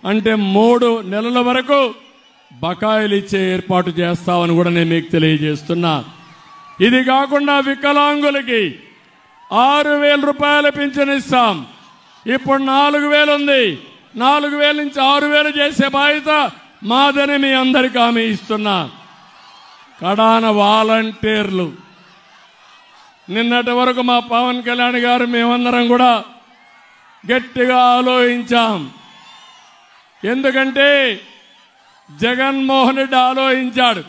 అంటే 3 నెలల వరకు బకాయిలు ఇచ్చే ఏర్పాటు చేస్తామని కూడా నేను మీకు తెలియజేస్తున్నా. ఇది కాకుండా వికలాంగులకి 6,000 రూపాయల పింఛన్ ఇస్తాం. ఇప్పుడు 4,000 ఉంది. 4,000 నుంచి 6,000 చేసే బాధ్యత మాదని మీ అందరికీ హామీ ఇస్తున్నా. కడాన వాలంటీర్లు నిన్నటి వరకు మా పవన్ కళ్యాణ్ గారు మేమందరం కూడా గట్టిగా ఆలోచించాం. ఎందుకంటే జగన్మోహన్ రెడ్డి ఆలోచించాడు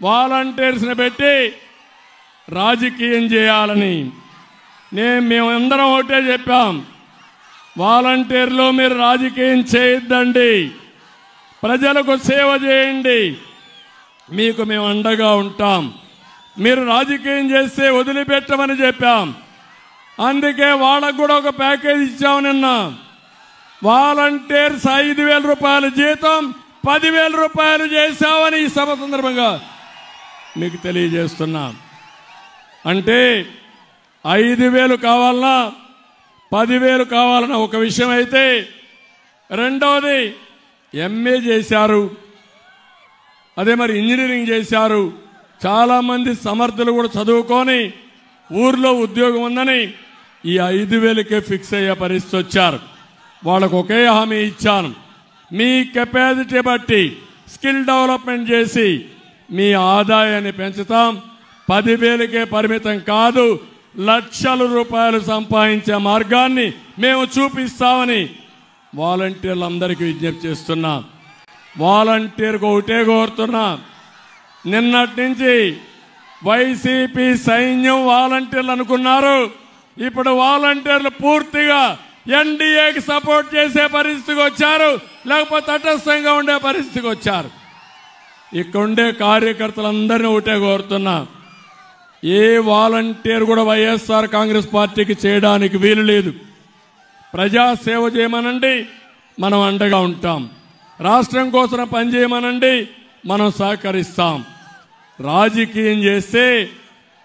వాలంటీర్స్ని పెట్టి రాజకీయం చేయాలని. మేమందరం ఒకటే చెప్పాం, వాలంటీర్లు మీరు రాజకీయం చేయొద్దండి, ప్రజలకు సేవ చేయండి, మీకు మేము అండగా ఉంటాం, మీరు రాజకీయం చేస్తే వదిలిపెట్టమని చెప్పాం. అందుకే వాళ్ళకు కూడా ఒక ప్యాకేజ్ ఇచ్చాం. నిన్న వాలంటీర్స్ 5,000 రూపాయల జీతం 10,000 రూపాయలు చేశామని ఈ సభ సందర్భంగా మీకు తెలియజేస్తున్నా. అంటే 5,000 కావాలన్నా 10,000 కావాలన్నా ఒక విషయం అయితే, రెండవది ఎంఏ చేశారు, అదే మరి ఇంజనీరింగ్ చేశారు. చాలా మంది సమర్థులు కూడా చదువుకొని ఊర్లో ఉద్యోగం ఉందని ఈ 5,000కే ఫిక్స్ అయ్యే పరిస్థితి వచ్చారు. వాళ్ళకు ఒకే హామీ ఇచ్చాను, మీ కెపాసిటీ బట్టి స్కిల్ డెవలప్మెంట్ చేసి మీ ఆదాయాన్ని పెంచుతాం. 10,000కే పరిమితం కాదు, లక్షల రూపాయలు సంపాదించే మార్గాన్ని మేము చూపిస్తామని వాలంటీర్లందరికీ విజ్ఞప్తి చేస్తున్నా. వాలంటీర్కు ఒకటే కోరుతున్నా, నిన్నటి నుంచి వైసీపీ సైన్యం వాలంటీర్లు అనుకున్నారు. ఇప్పుడు వాలంటీర్లు పూర్తిగా ఎన్డీఏకి సపోర్ట్ చేసే పరిస్థితికి వచ్చారు, లేకపోతే తటస్థంగా ఉండే పరిస్థితికి వచ్చారు. ఇక్కడ ఉండే కార్యకర్తలందరినీ ఒకటే కోరుతున్నా, ఏ వాలంటీర్ కూడా వైఎస్ఆర్ కాంగ్రెస్ పార్టీకి చేయడానికి వీలు లేదు. ప్రజాసేవ చేయమనండి, మనం అండగా ఉంటాం. రాష్ట్రం కోసం పనిచేయమనండి, మనం సహకరిస్తాం. రాజకీయం చేస్తే,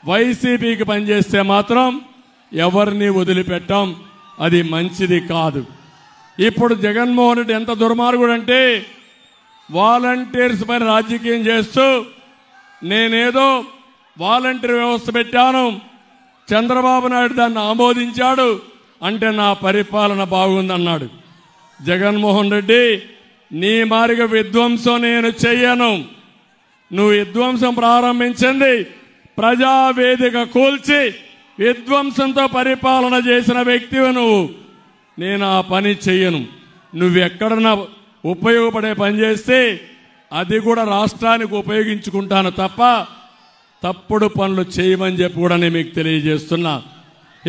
వైసీపీకి పనిచేస్తే మాత్రం ఎవరిని వదిలిపెట్టాం. అది మంచిది కాదు. ఇప్పుడు జగన్మోహన్ రెడ్డి ఎంత దుర్మార్గుడు అంటే, వాలంటీర్స్ పైన రాజకీయం చేస్తూ నేనేదో వాలంటీర్ వ్యవస్థ పెట్టాను, చంద్రబాబు నాయుడు దాన్ని ఆమోదించాడు అంటే నా పరిపాలన బాగుందన్నాడు. జగన్మోహన్ రెడ్డి, నీ మారిగా విధ్వంసం నేను చెయ్యను. నువ్వు విధ్వంసం ప్రారంభించింది ప్రజావేదిక కూల్చి విధ్వంసంతో పరిపాలన చేసిన వ్యక్తివి నువ్వు. నేను ఆ పని చెయ్యను. నువ్వెక్కడన్నా ఉపయోగపడే పని చేస్తే అది కూడా రాష్ట్రానికి ఉపయోగించుకుంటాను తప్ప తప్పుడు పనులు చేయమని చెప్పి కూడా నేను మీకు తెలియజేస్తున్నా.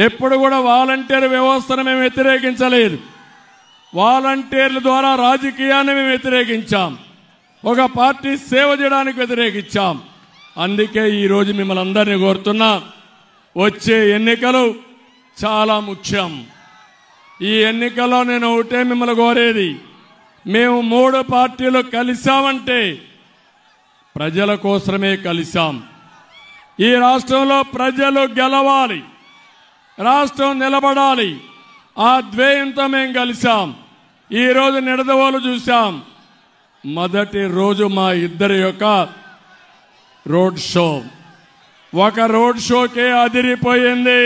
ఎప్పుడు కూడా వాలంటీర్ వ్యవస్థను మేము వ్యతిరేకించలేదు. వాలంటీర్ల ద్వారా రాజకీయాన్ని మేము వ్యతిరేకించాం. ఒక పార్టీ సేవ చేయడానికి వ్యతిరేకించాం. అందుకే ఈరోజు మిమ్మల్ని అందరినీ కోరుతున్నా, వచ్చే ఎన్నికలు చాలా ముఖ్యం. ఈ ఎన్నికల్లో నేను ఒకటే మిమ్మల్ని కోరేది, మేము 3 పార్టీలు కలిశామంటే ప్రజల కోసమే కలిశాం. ఈ రాష్ట్రంలో ప్రజలు గెలవాలి, రాష్ట్రం నిలబడాలి. ఆ ధ్యేయంతో మేము కలిశాం. ఈరోజు నిడదవోలు చూశాం. మొదటి రోజు మా ఇద్దరి యొక్క రోడ్ షో, ఒక రోడ్ షోకే అదిరిపోయింది.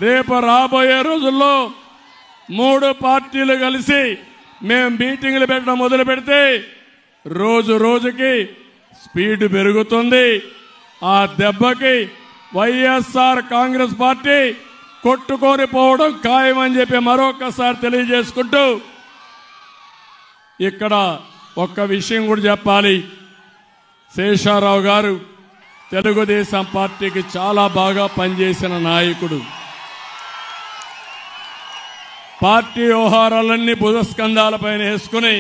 రేపు రాబోయే రోజుల్లో 3 పార్టీలు కలిసి మేము మీటింగ్లు పెట్టడం మొదలు పెడితే రోజు రోజుకి స్పీడ్ పెరుగుతుంది. ఆ దెబ్బకి వైఎస్ఆర్ కాంగ్రెస్ పార్టీ కొట్టుకొని పోవడం ఖాయమని చెప్పి మరొకసారి తెలియజేసుకుంటూ, ఇక్కడ ఒక్క విషయం కూడా చెప్పాలి. శేషారావు గారు తెలుగుదేశం పార్టీకి చాలా బాగా పనిచేసిన నాయకుడు. పార్టీ వ్యవహారాలన్నీ భుజస్కంధాలపైన వేసుకుని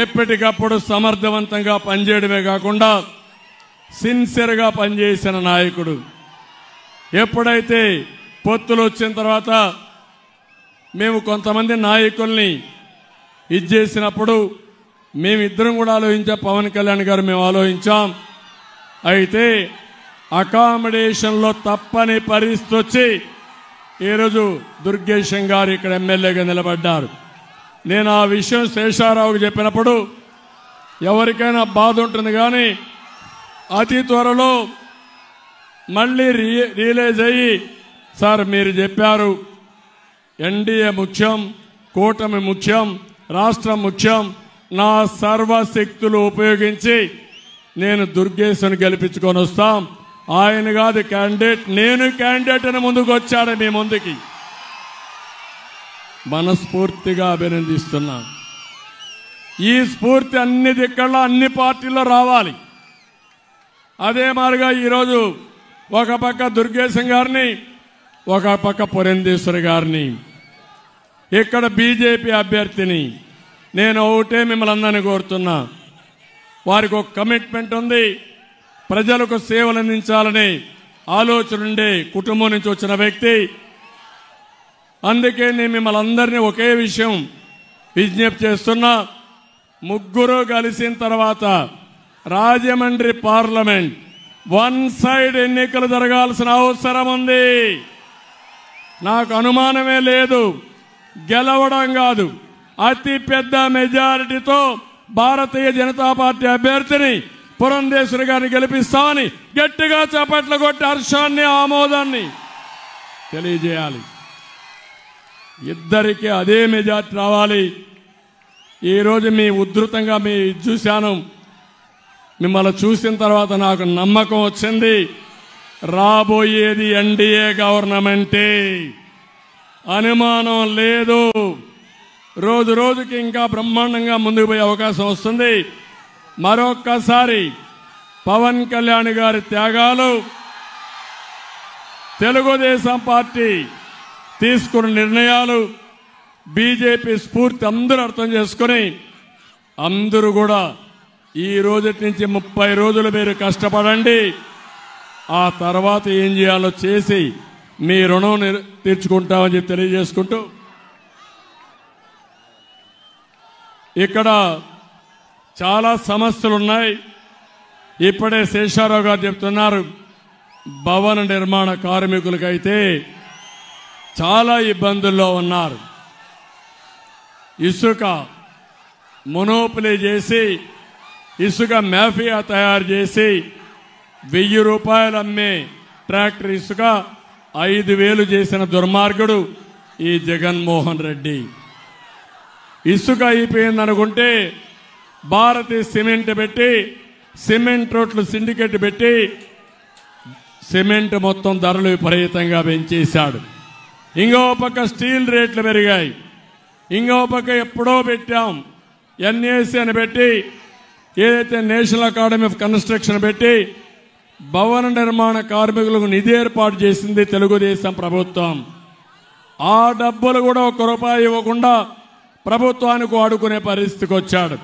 ఎప్పటికప్పుడు సమర్థవంతంగా పనిచేయడమే కాకుండా సిన్సియర్గా పనిచేసిన నాయకుడు. ఎప్పుడైతే పొత్తులు వచ్చిన తర్వాత మేము కొంతమంది నాయకుల్ని ఇచ్చేసినప్పుడు మేమిద్దరం కూడా ఆలోచించాం, పవన్ కళ్యాణ్ గారు మేము ఆలోచించాం. అయితే అకామిడేషన్లో తప్పని పరిస్థితి వచ్చి ఈరోజు దుర్గేశం గారు ఇక్కడ ఎమ్మెల్యేగా నిలబడ్డారు. నేను ఆ విషయం శేషారావుకు చెప్పినప్పుడు ఎవరికైనా బాధ ఉంటుంది, కానీ అతి త్వరలో మళ్ళీ రియలైజ్ అయ్యి, సార్ మీరు చెప్పారు ఎన్డీఏ ముఖ్యం, కూటమి ముఖ్యం, రాష్ట్రం ముఖ్యం, నా సర్వశక్తులు ఉపయోగించి నేను దుర్గేశను గెలిపించుకొని వస్తాం, ఆయన కాదు క్యాండిడేట్, నేను క్యాండిడేట్ అని ముందుకు వచ్చాడు మీ ముందుకి. మనస్ఫూర్తిగా అభినందిస్తున్నాను. ఈ స్ఫూర్తి అన్ని దిక్కల్లో అన్ని పార్టీల్లో రావాలి. అదే మాదిరిగా ఈరోజు ఒక పక్క దుర్గేశం గారిని, ఒక పక్క పురంధేశ్వరి గారిని, ఇక్కడ బీజేపీ అభ్యర్థిని నేను ఒకటే మిమ్మల్ని అందరినీ కోరుతున్నా, వారికి ఒక కమిట్మెంట్ ఉంది, ప్రజలకు సేవలు అందించాలనే ఆలోచన ఉండే కుటుంబం నుంచి వచ్చిన వ్యక్తి. అందుకే నేను మిమ్మల్ని అందరినీ ఒకే విషయం విజ్ఞప్తి చేస్తున్నా, ముగ్గురు కలిసిన తర్వాత రాజమండ్రి పార్లమెంట్ వన్ సైడ్ ఎన్నికలు జరగాల్సిన అవసరం ఉంది. నాకు అనుమానమే లేదు, గెలవడం కాదు, అతి పెద్ద మెజారిటీతో భారతీయ జనతా పార్టీ అభ్యర్థిని పురంధేశ్వరి గారిని గెలిపిస్తామని గట్టిగా చప్పట్లు కొట్టి హర్షాన్ని ఆమోదాన్ని తెలియజేయాలి. ఇద్దరికి అదే మెజార్టీ రావాలి. ఈరోజు మీ ఉధృతంగా మీ చూశాను, మిమ్మల్ని చూసిన తర్వాత నాకు నమ్మకం వచ్చింది, రాబోయేది ఎన్డీఏ గవర్నమెంటే, అనుమానం లేదు. రోజు రోజుకి ఇంకా బ్రహ్మాండంగా ముందుకు పోయే అవకాశం వస్తుంది. మరొక్కసారి పవన్ కళ్యాణ్ గారి త్యాగాలు, తెలుగుదేశం పార్టీ తీసుకున్న నిర్ణయాలు, బీజేపీ స్ఫూర్తి అందరూ అర్థం చేసుకుని అందరూ కూడా ఈ రోజు నుంచి 30 రోజులు మీరు కష్టపడండి. ఆ తర్వాత ఏం చేయాలో చేసి మీ రుణం తీర్చుకుంటామని చెప్పి తెలియజేసుకుంటూ, ఇక్కడ చాలా సమస్యలు ఉన్నాయి. ఇప్పుడే శేషారావు గారు చెప్తున్నారు, భవన నిర్మాణ కార్మికులకైతే చాలా ఇబ్బందుల్లో ఉన్నారు. ఇసుక మొనోపలి చేసి, ఇసుక మాఫియా తయారు చేసి 1000 రూపాయలు అమ్మే ట్రాక్టర్ ఇసుక 5000 చేసిన దుర్మార్గుడు ఈ జగన్మోహన్ రెడ్డి. ఇసుక అయిపోయిందనుకుంటే భారతీయ సిమెంట్ పెట్టి, సిమెంట్ రోడ్లు సిండికేట్ పెట్టి సిమెంట్ మొత్తం ధరలు విపరీతంగా పెంచేశాడు. ఇంకో పక్క స్టీల్ రేట్లు పెరిగాయి. ఇంకో పక్క ఎప్పుడో పెట్టాం ఎన్ఏసి అని పెట్టి, ఏదైతే నేషనల్ అకాడమీ ఆఫ్ కన్స్ట్రక్షన్ పెట్టి భవన నిర్మాణ కార్మికులకు నిధి ఏర్పాటు చేసింది తెలుగుదేశం ప్రభుత్వం. ఆ డబ్బులు కూడా 1 రూపాయి ఇవ్వకుండా ప్రభుత్వానికి వాడుకునే పరిస్థితికి వచ్చాడు.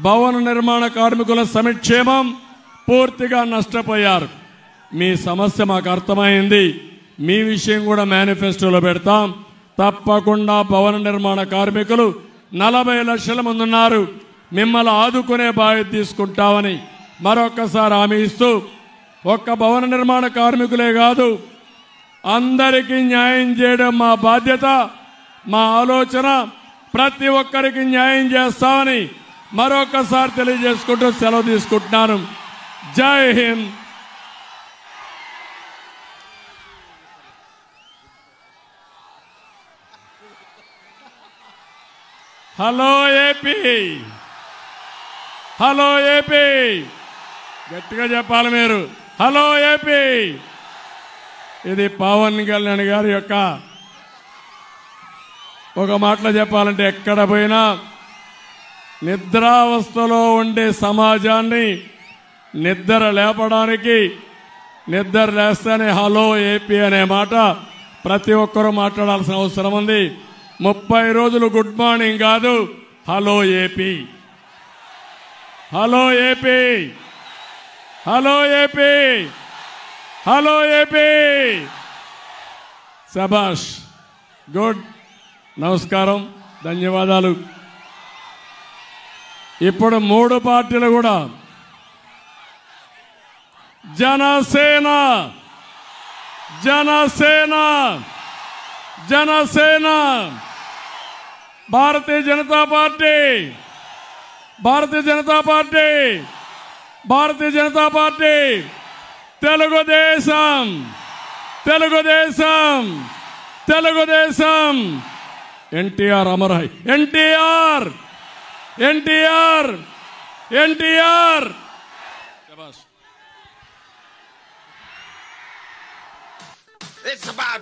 భవన నిర్మాణ కార్మికుల సంక్షేమం పూర్తిగా నష్టపోయారు. మీ సమస్య మాకు అర్థమైంది, మీ విషయం కూడా మేనిఫెస్టోలో పెడతాం. తప్పకుండా భవన నిర్మాణ కార్మికులు 40 లక్షల మంది ఉన్నారు, మిమ్మల్ని ఆదుకునే బాధ్యత తీసుకుంటామని మరొక్కసారి హామీ ఇస్తూ, ఒక్క భవన నిర్మాణ కార్మికులే కాదు అందరికీ న్యాయం చేయడం మా బాధ్యత, మా ఆలోచన. ప్రతి ఒక్కరికి న్యాయం చేస్తామని మరొకసారి తెలియజేసుకుంటూ సెలవు తీసుకుంటున్నాను. జై Hind. Hello AP, hello AP, గట్టిగా చెప్పాలి మీరు. Hello AP. ఇది పవన్ కళ్యాణ్ గారి యొక్క, ఒక మాటలో చెప్పాలంటే ఎక్కడ పోయినా నిద్రావస్థలో ఉండే సమాజాన్ని నిద్ర లేపడానికి, నిద్ర లేస్తేనే హలో ఏపీ అనే మాట ప్రతి ఒక్కరూ మాట్లాడాల్సిన అవసరం ఉంది. 30 రోజులు గుడ్ మార్నింగ్ కాదు, hello AP, hello AP, hello AP, hello AP. శభాష్, గుడ్. నమస్కారం, ధన్యవాదాలు. ఇప్పుడు 3 పార్టీలు కూడా Janasena, Janasena, Janasena, Bharatiya Janata party, Bharatiya Janata party, Bharatiya Janata party, Telugu Desam, Telugu Desam, Telugu Desam. NTR అమర్, ఎన్టీఆర్, ఎన్టీఆర్, ఎన్టీఆర్. It's about